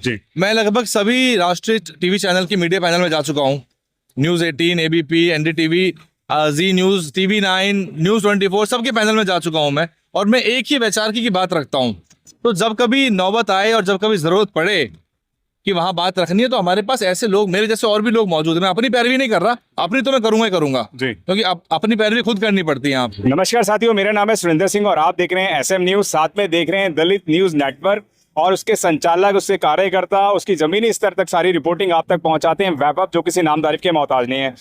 जी। मैं लगभग सभी राष्ट्रीय टीवी चैनल की मीडिया पैनल में जा चुका हूँ। न्यूज़ 18, एबीपी, एनडीटीवी, जी न्यूज़, TV9, न्यूज़ 24, सबके पैनल में जा चुका हूँ मैं। और मैं एक ही विचार की बात रखता हूँ। तो जब कभी नौबत आए और जब कभी ज़रूरत पड़े कि वहां बात रखनी है, तो हमारे पास ऐसे लोग, मेरे जैसे और भी लोग मौजूद हैं। मैं अपनी पैरवी नहीं कर रहा, अपनी तो मैं करूंगा ही करूंगा जी। क्योंकि अपनी पैरवी खुद करनी पड़ती है। आप नमस्कार साथियों, मेरा नाम है सुरेंद्र सिंह और आप देख रहे हैं SM न्यूज़, साथ में देख रहे हैं दलित न्यूज़ नेटवर्क और उसके संचालक, उसके कार्यकर्ता, उसकी जमीनी स्तर तक सारी रिपोर्टिंग आप तक पहुंचाते हैं वैभव, जो किसी नाम तारीफ के मोहताज नहीं है।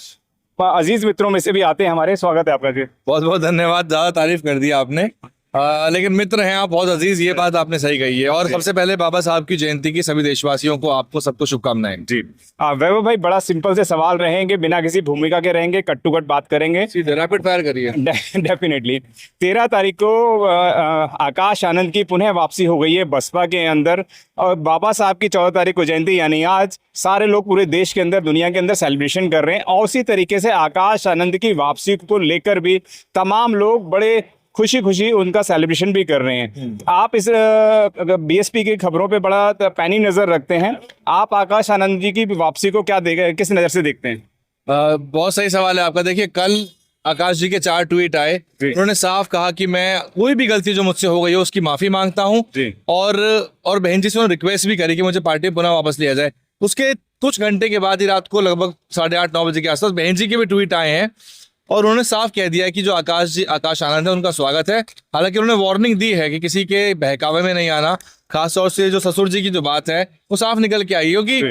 अजीज मित्रों में से भी आते हैं हमारे। स्वागत है आपका जी। बहुत बहुत धन्यवाद, ज्यादा तारीफ कर दी आपने। लेकिन मित्र हैं आप बहुत अजीज, ये बात आपने सही कही है। और सबसे पहले बाबा साहब की जयंती की सभी देशवासियों को, आपको सबको शुभकामनाएं। जी। वैभव भाई, बड़ा सिंपल से सवाल रहेंगे, बिना किसी भूमिका के रहेंगे, कट टू कट बात करेंगे। सीधे रैपिड फायर करिए। डेफिनेटली 13 तारीख को आकाश आनंद की पुनः वापसी हो गई है बसपा के अंदर, और बाबा साहब की 14 तारीख को जयंती, यानी आज सारे लोग पूरे देश के अंदर, दुनिया के अंदर सेलिब्रेशन कर रहे हैं। और उसी तरीके से आकाश आनंद की वापसी को लेकर भी तमाम लोग बड़े खुशी खुशी उनका सेलिब्रेशन भी कर रहे हैं। आप इस BSP की खबरों पे बड़ा पैनी नजर रखते हैं। आप आकाश आनंद जी की वापसी को क्या किस नजर से देखते हैं? बहुत सही सवाल है आपका। देखिए, कल आकाश जी के 4 ट्वीट आए। उन्होंने साफ कहा कि मैं कोई भी गलती जो मुझसे हो गई हो उसकी माफी मांगता हूं। और बहन जी से उन्होंने रिक्वेस्ट भी करी कि मुझे पार्टी में पुनः वापस लिया जाए। उसके कुछ घंटे के बाद ही, रात को लगभग 8:30-9 बजे के आसपास, बहन जी के भी ट्वीट आए हैं और उन्होंने साफ कह दिया है कि जो आकाश आनंद है उनका स्वागत है। हालांकि उन्होंने वार्निंग दी है कि किसी के बहकावे में नहीं आना। खासतौर से जो ससुर जी की जो बात है वो साफ निकल के आई, क्योंकि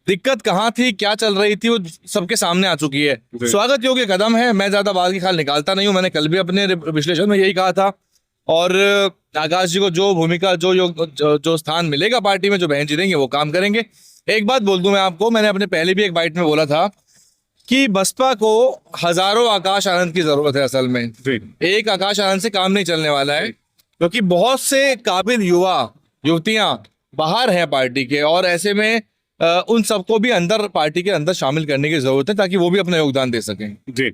दिक्कत कहाँ थी, क्या चल रही थी, वो सबके सामने आ चुकी है। स्वागत योग्य कदम है, मैं ज्यादा बात की खाल निकालता नहीं हूँ। मैंने कल भी अपने विश्लेषण में यही कहा था। और आकाश जी को जो भूमिका, जो स्थान मिलेगा पार्टी में, जो बहन जी देंगे, वो काम करेंगे। एक बात बोल दूं मैं आपको, मैंने अपने पहले भी एक बाइट में बोला था कि बसपा को हजारों आकाश आनंद की जरूरत है। असल में एक आकाश आनंद से काम नहीं चलने वाला है, क्योंकि बहुत से काबिल युवा युवतियां बाहर हैं पार्टी के, और ऐसे में उन सबको भी अंदर, पार्टी के अंदर शामिल करने की जरूरत है, ताकि वो भी अपना योगदान दे सकें। जी।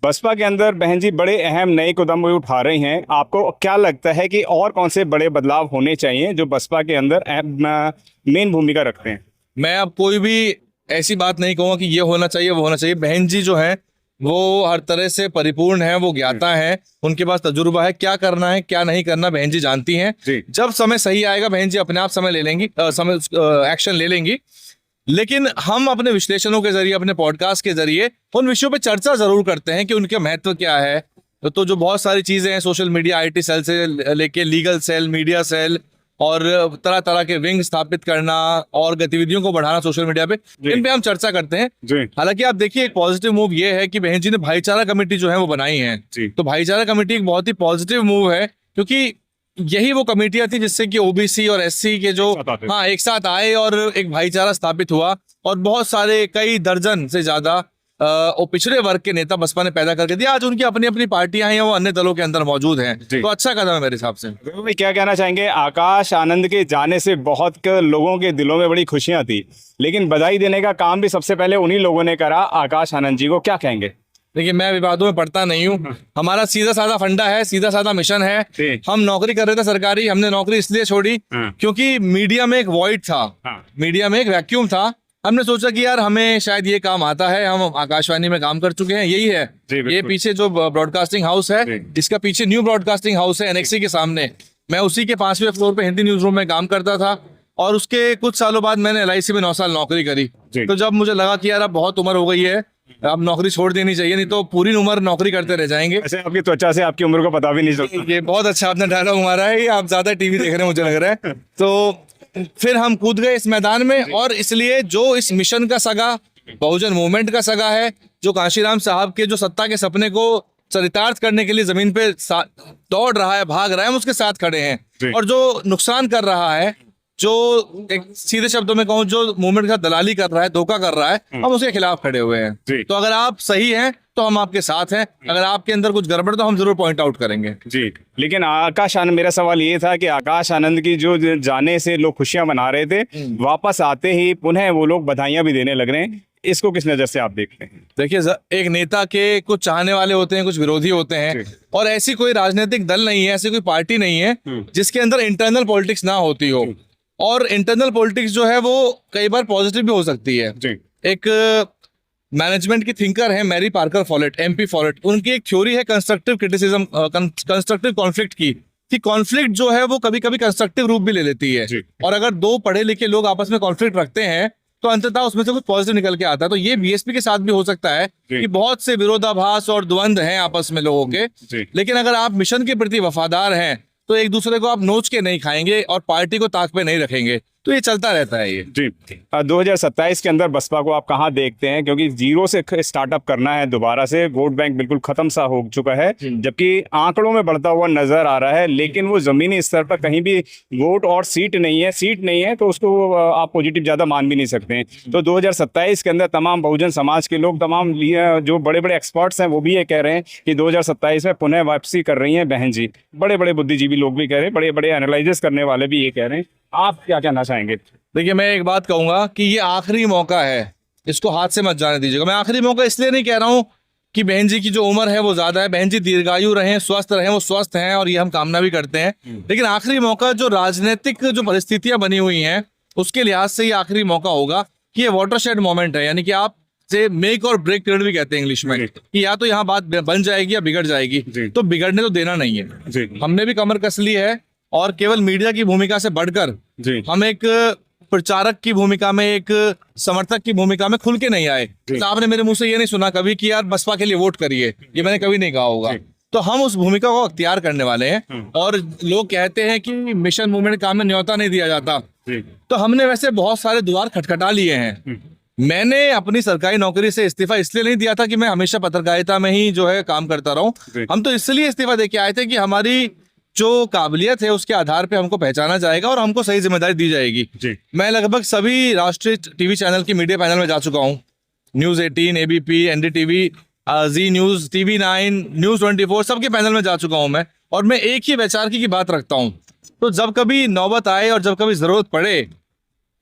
बसपा के अंदर बहन जी बड़े अहम नए कदम उठा रही हैं। आपको क्या लगता है कि और कौन से बड़े बदलाव होने चाहिए जो बसपा के अंदर मेन भूमिका रखते हैं? मैं अब कोई भी ऐसी बात नहीं कहूँगा कि ये होना चाहिए, वो होना चाहिए। बहन जी जो है वो हर तरह से परिपूर्ण है, वो ज्ञाता है, उनके पास तजुर्बा है। क्या करना है, क्या नहीं करना, बहन जी जानती हैं। जब समय सही आएगा, बहन जी अपने आप समय ले लेंगी, एक्शन ले लेंगी। लेकिन हम अपने विश्लेषणों के जरिए, अपने पॉडकास्ट के जरिए उन विषयों पे चर्चा जरूर करते हैं कि उनके महत्व क्या है। तो जो बहुत सारी चीजें हैं, सोशल मीडिया IT सेल से लेके लीगल सेल, मीडिया सेल, और तरह तरह के विंग स्थापित करना और गतिविधियों को बढ़ाना सोशल मीडिया पे, इन पे हम चर्चा करते हैं। हालांकि आप देखिए, एक पॉजिटिव मूव ये है कि बहन जी ने भाईचारा कमेटी जो है वो बनाई है। तो भाईचारा कमेटी एक बहुत ही पॉजिटिव मूव है, क्योंकि यही वो कमेटियां थी जिससे कि OBC और SC के जो एक साथ आए और एक भाईचारा स्थापित हुआ, और बहुत सारे, कई दर्जन से ज्यादा और पिछड़े वर्ग के नेता बसपा ने पैदा करके दिया। आज उनकी अपनी अपनी पार्टियां हैं, वो अन्य दलों के अंदर मौजूद हैं। तो अच्छा कदम है मेरे हिसाब से। भाई, क्या कहना चाहेंगे? आकाश आनंद के जाने से बहुत लोगों के दिलों में बड़ी खुशियां थी, लेकिन बधाई देने का काम भी सबसे पहले उन्हीं लोगों ने करा। आकाश आनंद जी को क्या कहेंगे? देखिए, मैं विवादों में पड़ता नहीं हूँ। हमारा सीधा साधा फंडा है, सीधा साधा मिशन है। हम नौकरी कर रहे थे सरकारी, हमने नौकरी इसलिए छोड़ी क्योंकि मीडिया में एक वॉइड था, मीडिया में एक वैक्यूम था। हमने सोचा कि यार हमें शायद ये काम आता है, हम आकाशवाणी में काम कर चुके हैं, यही है। ये पीछे जो ब्रॉडकास्टिंग हाउस है, इसका पीछे न्यू ब्रॉडकास्टिंग हाउस है NXC के सामने। मैं उसी के 5वें फ्लोर पे हिंदी न्यूज रूम में काम करता था, और उसके कुछ सालों बाद मैंने LIC में 9 साल नौकरी करी। तो जब मुझे लगा कि यार अब बहुत उम्र हो गई है, अब नौकरी छोड़ देनी चाहिए, नहीं तो पूरी उम्र नौकरी करते रह जाएंगे। ऐसे आपकी त्वचा से आपकी उम्र को पता भी नहीं चलता। ये बहुत अच्छा आपने डायलॉग मारा है, आप ज्यादा TV देख रहे हैं मुझे लग रहा है। तो फिर हम कूद गए इस मैदान में, और इसलिए जो इस मिशन का सगा, बहुजन मूवमेंट का सगा है, जो कांशीराम साहब के जो सत्ता के सपने को चरितार्थ करने के लिए जमीन पे दौड़ रहा है, भाग रहा है, हम उसके साथ खड़े हैं। और जो नुकसान कर रहा है, जो एक सीधे शब्दों में कहूँ, जो मूवमेंट का दलाली कर रहा है, धोखा कर रहा है, हम उसके खिलाफ खड़े हुए हैं। तो अगर आप सही हैं तो हम आपके साथ हैं, अगर आपके अंदर कुछ गड़बड़ तो हम जरूर पॉइंट आउट करेंगे। जी। लेकिन आकाश आनंद, मेरा सवाल ये था कि आकाश आनंद की जो जाने से लोग खुशियां मना रहे थे, वापस आते ही पुनः वो लोग बधाइयां भी देने लग रहे हैं। इसको किस नजर से आप देखते हैं? देखिए, एक नेता के कुछ चाहने वाले होते हैं, कुछ विरोधी होते हैं, और ऐसी कोई राजनीतिक दल नहीं है, ऐसी कोई पार्टी नहीं है जिसके अंदर इंटरनल पॉलिटिक्स ना होती हो। और इंटरनल पॉलिटिक्स जो है वो कई बार पॉजिटिव भी हो सकती है। जी एक मैनेजमेंट की थिंकर है Mary Parker Follett, M P Follett, उनकी एक थ्योरी है कंस्ट्रक्टिव क्रिटिसिज्म, कंस्ट्रक्टिव कॉन्फ्लिक्ट की, कि कॉन्फ्लिक्ट जो है वो कभी कभी कंस्ट्रक्टिव रूप भी ले लेती है। जी। और अगर दो पढ़े लिखे लोग आपस में कॉन्फ्लिक्ट रखते हैं तो अंततः उसमें से कुछ पॉजिटिव निकल के आता है। तो ये बीएसपी के साथ भी हो सकता है कि बहुत से विरोधाभास और द्वंद्व हैं आपस में लोगों के, जी। लेकिन अगर आप मिशन के प्रति वफादार हैं तो एक दूसरे को आप नोच के नहीं खाएंगे और पार्टी को ताक पे नहीं रखेंगे। तो ये चलता रहता है ये। जी 2027 के अंदर बसपा को आप कहाँ देखते हैं, क्योंकि जीरो से स्टार्टअप करना है दोबारा से, वोट बैंक बिल्कुल खत्म सा हो चुका है, जबकि आंकड़ों में बढ़ता हुआ नजर आ रहा है, लेकिन वो जमीनी स्तर पर कहीं भी वोट और सीट नहीं है तो उसको आप पॉजिटिव ज्यादा मान भी नहीं सकते हैं। तो 2027 के अंदर तमाम बहुजन समाज के लोग, तमाम जो बड़े बड़े एक्सपर्ट्स हैं वो भी ये कह रहे हैं कि 2027 में पुनः वापसी कर रही हैं बहन जी। बड़े बड़े बुद्धिजीवी लोग भी कह रहे हैं, बड़े बड़े एनालिसिस करने वाले भी ये कह रहे हैं। आप क्या कहना चाहेंगे? देखिए, मैं एक बात कहूंगा कि ये आखिरी मौका है, इसको हाथ से मत जाने दीजिएगा। मैं आखिरी मौका इसलिए नहीं कह रहा हूँ कि बहन जी की जो उम्र है वो ज्यादा है, बहन जी दीर्घायु रहें, स्वस्थ रहें, वो स्वस्थ हैं और ये हम कामना भी करते हैं। लेकिन आखिरी मौका जो राजनीतिक जो परिस्थितियां बनी हुई हैं उसके लिहाज से ये आखिरी मौका होगा कि ये वाटरशेड मोमेंट है, यानी कि आप से मेक और ब्रेक पीरियड भी कहते हैं इंग्लिश में, कि या तो यहाँ बात बन जाएगी या बिगड़ जाएगी। तो बिगड़ने तो देना नहीं है। हमने भी कमर कस ली है और केवल मीडिया की भूमिका से बढ़कर हम एक प्रचारक की भूमिका में, एक समर्थक की भूमिका में खुल के नहीं आए। तो आपने मेरे मुंह से ये नहीं सुना कभी कि यार बसपा के लिए वोट करिए, ये मैंने कभी नहीं कहा होगा। तो हम उस भूमिका को अख्तियार करने वाले हैं। और लोग कहते हैं कि मिशन मूवमेंट काम में न्योता नहीं दिया जाता, तो हमने वैसे बहुत सारे द्वार खटखटा लिए हैं। मैंने अपनी सरकारी नौकरी से इस्तीफा इसलिए नहीं दिया था कि मैं हमेशा पत्रकारिता में ही जो है काम करता रहूं। हम तो इसलिए इस्तीफा देके आए थे कि हमारी जो काबिलियत है उसके आधार पे हमको पहचाना जाएगा और हमको सही जिम्मेदारी दी जाएगी। मैं लगभग सभी राष्ट्रीय टीवी चैनल की मीडिया पैनल में जा चुका हूँ, न्यूज 18, एबीपी, एनडीटीवी, जी न्यूज, TV9, न्यूज 24, सबके पैनल में जा चुका हूँ मैं। और मैं एक ही वैचारिकी की बात रखता हूँ। तो जब कभी नौबत आए और जब कभी जरूरत पड़े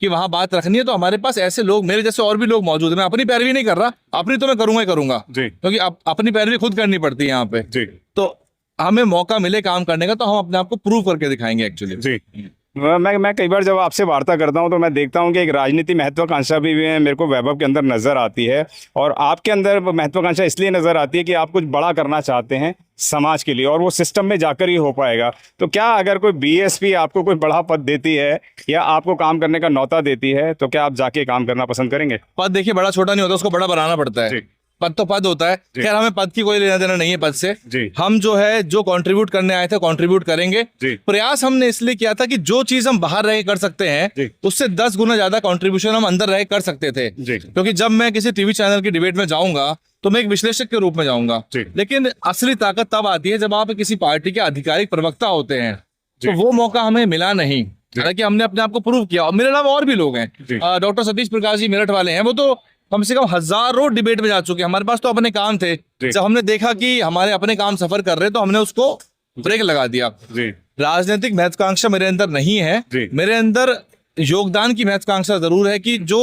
कि वहां बात रखनी है, तो हमारे पास ऐसे लोग, मेरे जैसे और भी लोग मौजूद है। मैं अपनी पैरवी नहीं कर रहा, अपनी तो मैं करूंगा ही करूंगा, क्योंकि अपनी पैरवी खुद करनी पड़ती है यहाँ पे। तो हमें मौका मिले काम करने का तो हम अपने आप को प्रूव करके दिखाएंगे एक्चुअली। जी मैं कई बार जब आपसे वार्ता करता हूं तो मैं देखता हूं कि एक राजनीति महत्वाकांक्षा भी मेरे को वैभव के अंदर नजर आती है, और आपके अंदर महत्वाकांक्षा इसलिए नजर आती है कि आप कुछ बड़ा करना चाहते हैं समाज के लिए, और वो सिस्टम में जाकर ही हो पाएगा। तो क्या अगर कोई बीएसपी आपको कोई बड़ा पद देती है या आपको काम करने का न्योता देती है तो क्या आप जाके काम करना पसंद करेंगे? पद देखिए बड़ा छोटा नहीं होता, उसको बड़ा बनाना पड़ता है। पद तो पद होता है। खैर, हमें पद की कोई लेना देना नहीं है पद से। हम जो है जो कंट्रीब्यूट करने आए थे कंट्रीब्यूट करेंगे। प्रयास हमने इसलिए किया था कि जो चीज हम बाहर रह कर सकते हैं उससे 10 गुना ज्यादा कंट्रीब्यूशन हम अंदर रह कर सकते थे। क्योंकि जब मैं किसी टीवी चैनल की डिबेट में जाऊंगा तो मैं एक विश्लेषक के रूप में जाऊंगा, लेकिन असली ताकत तब आती है जब आप किसी पार्टी के आधिकारिक प्रवक्ता होते हैं। तो वो मौका हमें मिला नहीं, हालांकि हमने अपने आप को प्रूव किया। और मेरे अलावा और भी लोग हैं, डॉक्टर सतीश प्रकाश जी मेरठ वाले हैं, वो तो कम से कम हजारों डिबेट में जा चुके हैं। हमारे पास तो अपने काम थे, जब हमने देखा कि हमारे अपने काम सफर कर रहे तो हमने उसको ब्रेक लगा दिया। राजनीतिक महत्वाकांक्षा मेरे अंदर नहीं है, मेरे अंदर योगदान की महत्वाकांक्षा जरूर है कि जो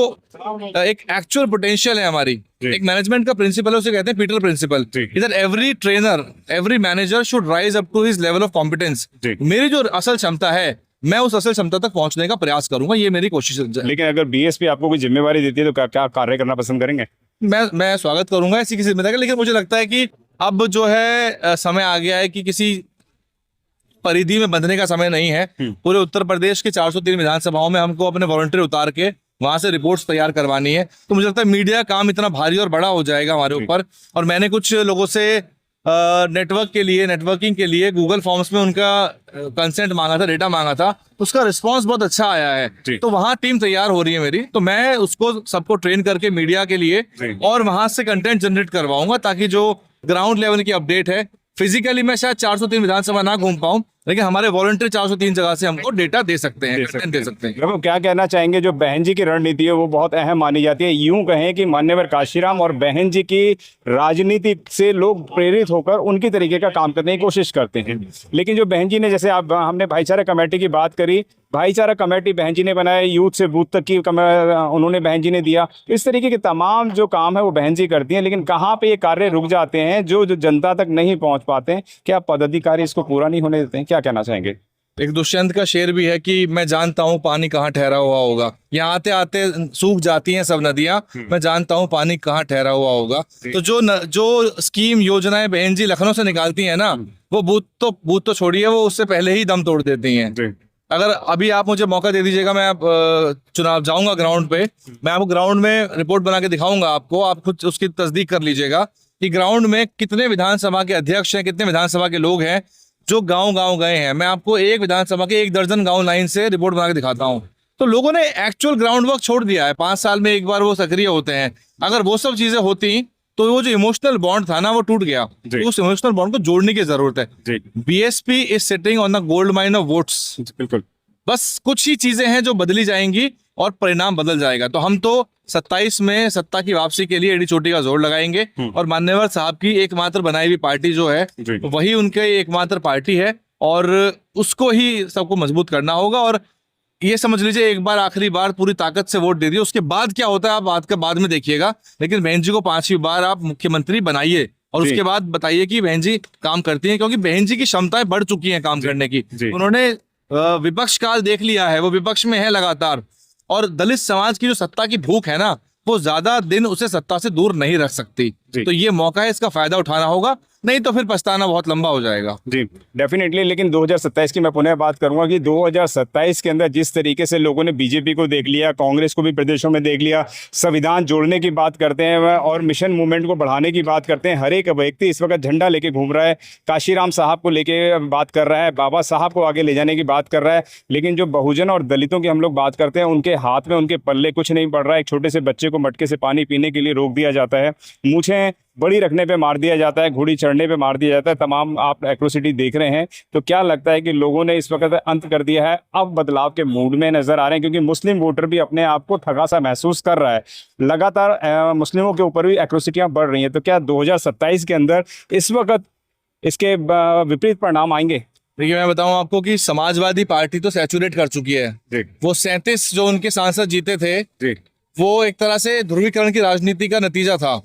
एक एक्चुअल पोटेंशियल है हमारी, एक मैनेजमेंट का प्रिंसिपल है, उसे कहते हैं पीटर प्रिंसिपल। इधर every trainer, every manager should rise up to his level of competence. मेरी जो असल क्षमता है मैं उस असल क्षमता तक पहुंचने का प्रयास करूंगा, ये मेरी कोशिश है। लेकिन अगर बीएसपी आपको कोई जिम्मेवारी देती है तो क्या कार्य करना पसंद करेंगे? मैं स्वागत करूंगा ऐसी किसी जिम्मेदारी का, लेकिन मुझे लगता है कि अब जो है समय आ गया है कि किसी परिधि में बंधने का समय नहीं है। पूरे उत्तर प्रदेश के 403 विधानसभाओं में हमको अपने वॉलंटियर उतार के वहां से रिपोर्ट्स तैयार करवानी है। तो मुझे लगता है मीडिया काम इतना भारी और बड़ा हो जाएगा हमारे ऊपर। और मैंने कुछ लोगों से नेटवर्किंग के लिए गूगल फॉर्म्स में उनका कंसेंट मांगा था, डेटा मांगा था, उसका रिस्पांस बहुत अच्छा आया है। तो वहां टीम तैयार हो रही है मेरी, तो मैं उसको सबको ट्रेन करके मीडिया के लिए और वहां से कंटेंट जनरेट करवाऊंगा, ताकि जो ग्राउंड लेवल की अपडेट है, फिजिकली मैं शायद 403 विधानसभा ना घूम पाऊं, लेकिन हमारे वॉलंटियर 403 जगह से हमको डेटा दे सकते हैं, कंटेंट दे सकते हैं। तो क्या कहना चाहेंगे, जो बहन जी की रणनीति है वो बहुत अहम मानी जाती है। यूं कहें कि मान्यवर काशीराम और बहन जी की राजनीति से लोग प्रेरित होकर उनकी तरीके का काम करने की कोशिश करते हैं। लेकिन जो बहन जी ने, जैसे हमने भाईचारा कमेटी की बात करी, भाईचारा कमेटी बहन जी ने बनाया, यूथ से बूथ तक की उन्होंने बहन जी ने दिया। इस तरीके के तमाम जो काम है वो बहन जी करती हैं। लेकिन कहाँ पे ये कार्य रुक जाते हैं, जो जनता तक नहीं पहुंच पाते हैं? क्या पदाधिकारी इसको पूरा नहीं होने देते हैं? क्या कहना चाहेंगे? एक दुष्यंत का शेर भी है कि मैं जानता हूँ पानी कहाँ ठहरा हुआ होगा। यहाँ आते आते सूख जाती हैं सब नदियां, मैं जानता हूँ पानी कहाँ ठहरा हुआ होगा। तो जो स्कीम योजनाएं बहन जी लखनऊ से निकालती हैं ना, वो बूथ तो छोड़िए, वो उससे पहले ही दम तोड़ देती हैं। अगर अभी आप मुझे मौका दे दीजिएगा, मैं चुनाव जाऊंगा ग्राउंड पे, मैं आपको ग्राउंड में रिपोर्ट बना के दिखाऊंगा आपको, आप खुद उसकी तस्दीक कर लीजिएगा कि ग्राउंड में कितने विधानसभा के अध्यक्ष हैं, कितने विधानसभा के लोग हैं जो गांव गए हैं। मैं आपको एक विधानसभा के 1 दर्जन गांव लाइन से रिपोर्ट बना के दिखाता हूं। तो लोगों ने एक्चुअल ग्राउंड वर्क छोड़ दिया है, 5 साल में एक बार वो सक्रिय होते हैं। अगर वो सब चीजें होती तो वो जो इमोशनल बॉन्ड था ना, वो टूट गया। तो उस इमोशनल बॉन्ड को जोड़ने की जरूरत है। BSP is sitting on the gold mine of votes. बिल्कुल, बस कुछ ही चीजें हैं जो बदली जाएंगी और परिणाम बदल जाएगा। तो हम तो 27 में सत्ता की वापसी के लिए एड़ी चोटी का जोर लगाएंगे और मान्यवर साहब की एकमात्र बनाई हुई पार्टी जो है वही उनके एकमात्र पार्टी है और उसको ही सबको मजबूत करना होगा। और ये समझ लीजिए एक बार आखिरी बार पूरी ताकत से वोट दे दिए, उसके बाद क्या होता है आप बात का बाद में देखिएगा। लेकिन बहन जी को 5वीं बार आप मुख्यमंत्री बनाइए और उसके बाद बताइए कि बहन जी काम करती हैं, क्योंकि बहन जी की क्षमताएं बढ़ चुकी हैं काम करने की। उन्होंने विपक्ष काल देख लिया है, वो विपक्ष में है लगातार। और दलित समाज की जो सत्ता की भूख है ना, वो ज्यादा दिन उसे सत्ता से दूर नहीं रख सकती। तो ये मौका है, इसका फायदा उठाना होगा, नहीं तो फिर पछताना बहुत लंबा हो जाएगा। जी डेफिनेटली। लेकिन 2027 की मैं पुनः बात करूंगा कि 2027 के अंदर जिस तरीके से लोगों ने बीजेपी को देख लिया, कांग्रेस को भी प्रदेशों में देख लिया, संविधान जोड़ने की बात करते हैं और मिशन मूवमेंट को बढ़ाने की बात करते हैं। हर एक व्यक्ति इस वक्त झंडा लेके घूम रहा है, काशीराम साहब को लेके बात कर रहा है, बाबा साहब को आगे ले जाने की बात कर रहा है। लेकिन जो बहुजन और दलितों की हम लोग बात करते हैं, उनके हाथ में, उनके पल्ले कुछ नहीं पड़ रहा है। एक छोटे से बच्चे को मटके से पानी पीने के लिए रोक दिया जाता है, मूछें बड़ी रखने पे मार दिया जाता है, घोड़ी चढ़ने पे मार दिया जाता है। तमाम आप एट्रोसिटी देख रहे हैं। तो क्या लगता है कि लोगों ने इस वक्त अंत कर दिया है, अब बदलाव के मूड में नजर आ रहे हैं? क्योंकि मुस्लिम वोटर भी अपने आप को ठगा सा महसूस कर रहा है। लगातार मुस्लिमों के ऊपर भी एट्रोसिटियां बढ़ रही हैं। तो क्या 2027 के अंदर इस वक्त इसके विपरीत परिणाम आएंगे? देखिए मैं बताऊं आपको कि समाजवादी पार्टी तो सैचुरेट कर चुकी है। वो 37 जो उनके सांसद जीते थे, वो एक तरह से ध्रुवीकरण की राजनीति का नतीजा था।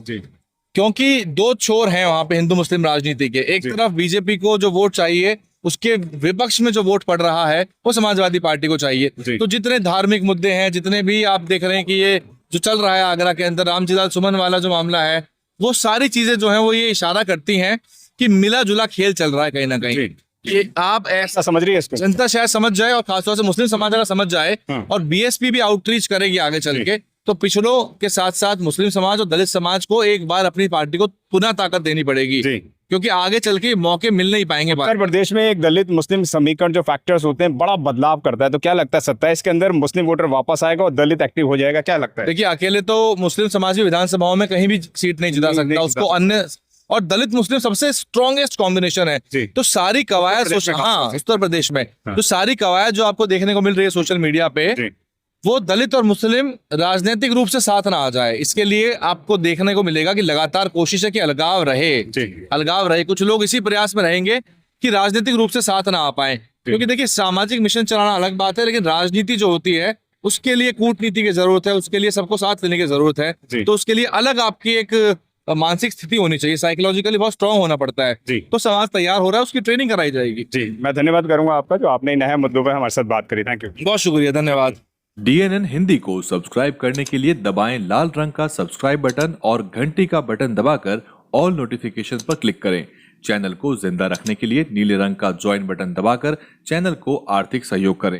क्योंकि 2 छोर हैं वहां पे हिंदू मुस्लिम राजनीति के। एक तरफ बीजेपी को जो वोट चाहिए, उसके विपक्ष में जो वोट पड़ रहा है वो समाजवादी पार्टी को चाहिए। तो जितने धार्मिक मुद्दे हैं, जितने भी आप देख रहे हैं कि ये जो चल रहा है आगरा के अंदर रामजी लाल सुमन वाला जो मामला है, वो सारी चीजें जो है वो ये इशारा करती हैं कि मिला जुला खेल चल रहा है कहीं ना कहीं। ये आप ऐसा समझ रही है इसको? जनता शायद समझ जाए और खासतौर से मुस्लिम समाज अगर समझ जाए और बीएसपी भी आउटरीच करेगी आगे चल के, तो पिछड़ों के साथ साथ मुस्लिम समाज और दलित समाज को एक बार अपनी पार्टी को पुनः ताकत देनी पड़ेगी, क्योंकि आगे चल के मौके मिल नहीं पाएंगे। उत्तर प्रदेश में एक दलित मुस्लिम समीकरण जो फैक्टर्स होते हैं बड़ा बदलाव करता है। तो क्या लगता है 27 के अंदर मुस्लिम वोटर वापस आएगा और दलित एक्टिव हो जाएगा? क्या लगता है? देखिए अकेले तो मुस्लिम समाज की विधानसभाओं में कहीं भी सीट नहीं जिता सकता, उसको अन्य और दलित मुस्लिम सबसे स्ट्रॉन्गेस्ट कॉम्बिनेशन है। तो सारी कवायद उत्तर प्रदेश में तो सारी कवायद जो आपको देखने को मिल रही है सोशल मीडिया पे, वो दलित और मुस्लिम राजनीतिक रूप से साथ ना आ जाए, इसके लिए आपको देखने को मिलेगा कि लगातार कोशिश है कि अलगाव रहे। कुछ लोग इसी प्रयास में रहेंगे कि राजनीतिक रूप से साथ ना आ पाए, क्योंकि देखिए सामाजिक मिशन चलाना अलग बात है, लेकिन राजनीति जो होती है उसके लिए कूटनीति की जरूरत है, उसके लिए सबको साथ लेने की जरूरत है। तो उसके लिए अलग आपकी एक मानसिक स्थिति होनी चाहिए, साइकोलॉजिकली बहुत स्ट्रांग होना पड़ता है। तो समाज तैयार हो रहा है, उसकी ट्रेनिंग कराई जाएगी। जी मैं धन्यवाद करूंगा आपका जो आपने नए मुद्दों पर हमारे साथ बात करी। थैंक यू, बहुत शुक्रिया, धन्यवाद। DNN हिंदी को सब्सक्राइब करने के लिए दबाएं लाल रंग का सब्सक्राइब बटन और घंटी का बटन दबाकर ऑल नोटिफिकेशन पर क्लिक करें। चैनल को जिंदा रखने के लिए नीले रंग का ज्वाइन बटन दबाकर चैनल को आर्थिक सहयोग करें।